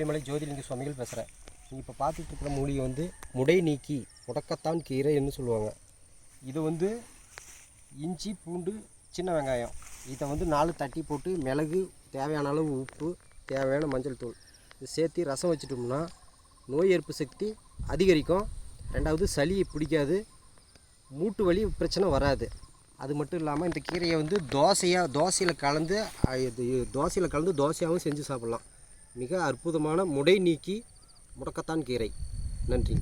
திருவள்ளிமலை ஜோதிலிங்க சுவாமிகள் பேசுகிறேன். நீங்கள் இப்போ பார்த்துட்டு இருக்கிற மூலிகை வந்து முடை நீக்கி முடக்கத்தான் கீரைன்னு சொல்லுவாங்க. இது வந்து இஞ்சி பூண்டு சின்ன வெங்காயம் இதை வந்து 4 தட்டி போட்டு மிளகு தேவையான அளவு உப்பு தேவையான மஞ்சள் தூள் இது சேர்த்து ரசம் வச்சிட்டோம்னா நோய் எதிர்ப்பு சக்தி அதிகரிக்கும். ரெண்டாவது சளி பிடிக்காது, மூட்டு வலி பிரச்சனை வராது. அது மட்டும் இல்லாமல் இந்த கீரையை வந்து தோசையில் கலந்து தோசையாகவும் செஞ்சு சாப்பிட்லாம். மிக அற்புதமான முடை நீக்கி முடக்கத்தான் கீரை. நன்றி.